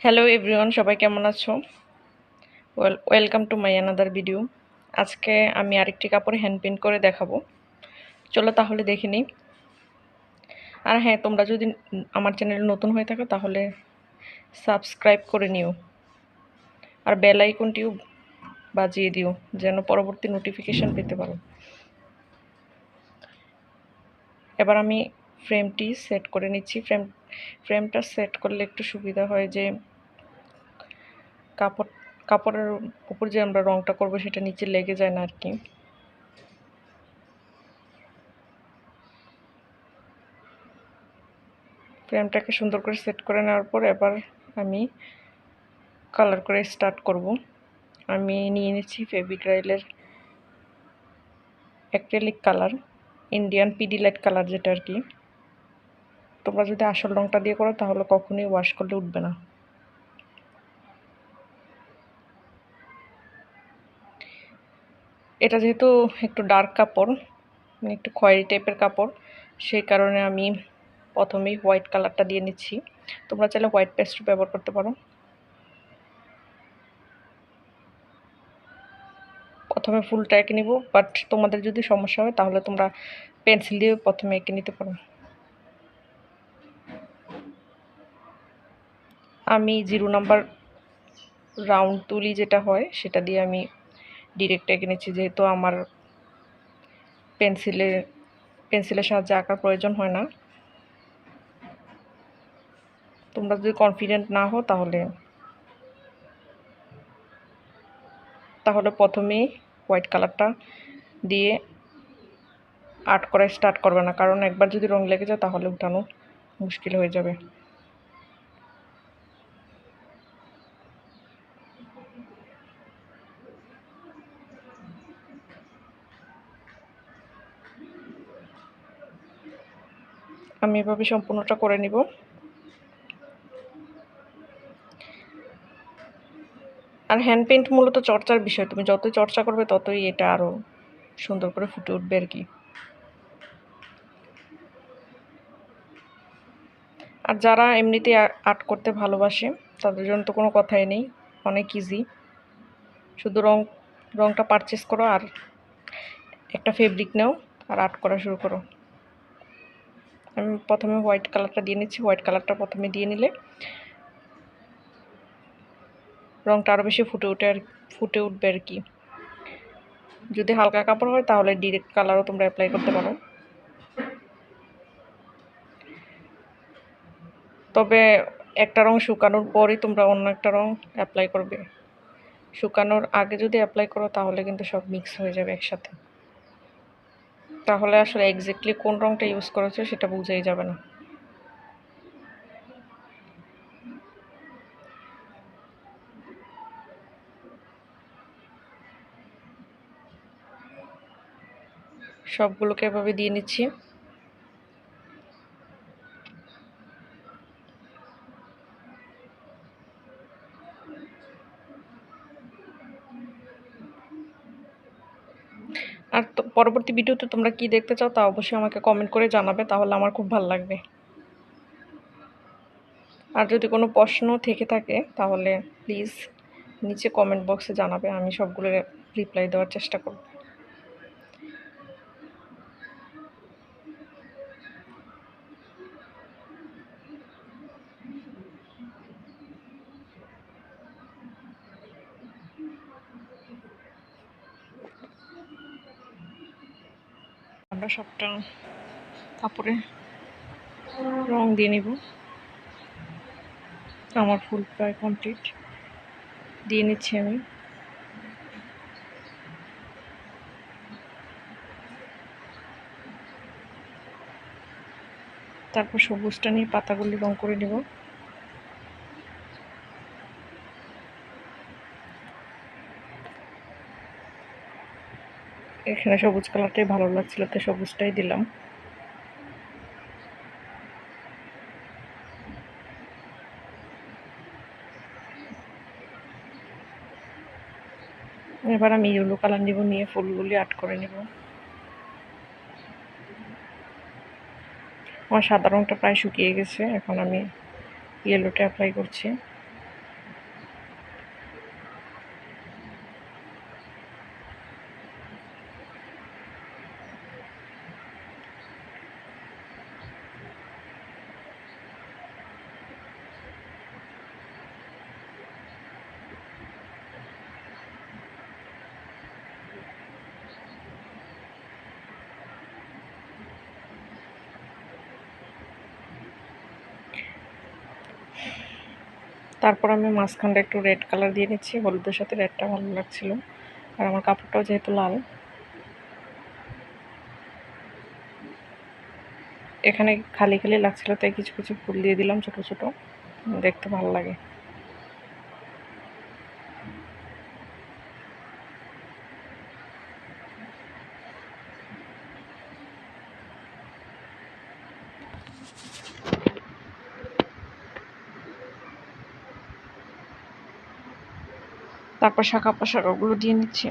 Hello everyone, সবাই কেমন আছো? Welcome to my another video. আজকে আমি আরেকটি কাপড়ে হ্যান্ড পেইন্ট করে দেখাবো। চলো তাহলে দেখে নিই। আর হ্যাঁ, তোমরা যদি আমার চ্যানেলে নতুন হয়ে থাকো তাহলে সাবস্ক্রাইব করে নিও আর বেল আইকনটিও বাজিয়ে দিও যেন পরবর্তী নোটিফিকেশন পেতে পারো। এবার আমি ফ্রেমটি সেট করে নিচ্ছি। ফ্রেমটা সেট করলে একটু সুবিধা হয় যে কাপড়ের উপর যে আমরা রংটা করবো সেটা নিচে লেগে যায় না আর কি। ফ্রেমটাকে সুন্দর করে সেট করে নেওয়ার পর এবার আমি কালার করে স্টার্ট করব। আমি নিয়ে নিচ্ছি ফেভিক্রাইলের অ্যাক্রিলিক কালার, ইন্ডিয়ান পিডি লাইট কালার, যেটা আর কি। তোমরা যদি আসল রংটা দিয়ে করো তাহলে কখনোই ওয়াশ করলে উঠবে না। এটা যেহেতু একটু ডার্ক কাপড়, মানে একটু খয়েরি টাইপের কাপড়, সেই কারণে আমি প্রথমেই হোয়াইট কালারটা দিয়ে নিচ্ছি। তোমরা চাইলে হোয়াইট পেস্টও ব্যবহার করতে পারো। প্রথমে ফুলটা এঁকে নিব, বাট তোমাদের যদি সমস্যা হয় তাহলে তোমরা পেন্সিল দিয়ে প্রথমে এঁকে নিতে পারো। আমি 0 নাম্বার রাউন্ড তুলি যেটা হয় সেটা দিয়ে আমি ডিরেক্ট এঁকে নিচ্ছি, যেহেতু আমার পেন্সিলের সাহায্যে আঁকার প্রয়োজন হয় না। তোমরা যদি কনফিডেন্ট না হও তাহলে প্রথমেই হোয়াইট কালারটা দিয়ে আর্ট করা স্টার্ট করবে না, কারণ একবার যদি রং লেগে যায় তাহলে উঠানো মুশকিল হয়ে যাবে। আমি এভাবে সম্পূর্ণটা করে নিব। আর হ্যান্ড পেইন্ট মূলত চর্চার বিষয়, তুমি যতই চর্চা করবে ততই এটা আরও সুন্দর করে ফুটে উঠবে আর কি। আর যারা এমনিতে আর্ট করতে ভালোবাসে তাদের জন্য তো কোনো কথাই নেই, অনেক ইজি। শুধু রংটা পারচেস করো আর একটা ফেব্রিক নাও আর আর্ট করা শুরু করো। আমি প্রথমে হোয়াইট কালারটা দিয়ে নিচ্ছি। হোয়াইট কালারটা প্রথমে দিয়ে নিলে রংটা আরও বেশি ফুটে উঠবে আর কি। যদি হালকা কাপড় হয় তাহলে ডিরেক্ট কালারও তোমরা অ্যাপ্লাই করতে পারো। তবে একটা রং শুকানোর পরই তোমরা অন্য একটা রং অ্যাপ্লাই করবে। শুকানোর আগে যদি অ্যাপ্লাই করো তাহলে কিন্তু সব মিক্স হয়ে যাবে একসাথে, তাহলে আসলে এক্স্যাক্টলি কোন রংটা ইউজ করেছো সেটা বুঝেই যাবে না। সবগুলোকে এভাবে দিয়ে নিচ্ছি। আর পরবর্তী ভিডিওতে তোমরা কি দেখতে চাও তা অবশ্যই আমাকে কমেন্ট করে জানাবে, তাহলে আমার খুব ভালো লাগবে। আর যদি কোনো প্রশ্ন থেকে থাকে তাহলে প্লিজ নিচে কমেন্ট বক্সে জানাবে, আমি সবগুলো রিপ্লাই দেওয়ার চেষ্টা করব। আমরা সবটা কাপড়ে রং দিয়ে নিব। আমার ফুল প্রায় কমপ্লিট, দিয়ে নিচ্ছি আমি। তারপর সবুজটা নিয়ে পাতাগুলি রং করে নেব। এখানে সবুজ কালারটাই ভালো লাগছিল তাই সবুজটাই দিলাম। এবার আমি ইয়েলো কালার নিব, নিয়ে ফুলগুলি আর্ট করে নেব। আমার সাদা রঙটা প্রায় শুকিয়ে গেছে, এখন আমি ইয়েলোটা অ্যাপ্লাই করছি। তারপর আমি মাঝখানটা একটু রেড কালার দিয়ে নিচ্ছি, হলুদের সাথে রেডটা ভালো লাগছিল, আর আমার কাপড়টাও যেহেতু লাল। এখানে খালি খালি লাগছিল, তাই কিছু কিছু ফুল দিয়ে দিলাম ছোট ছোট, দেখতে ভালো লাগে। তারপর শাখা পোশাকগুলো দিয়ে নিচ্ছি।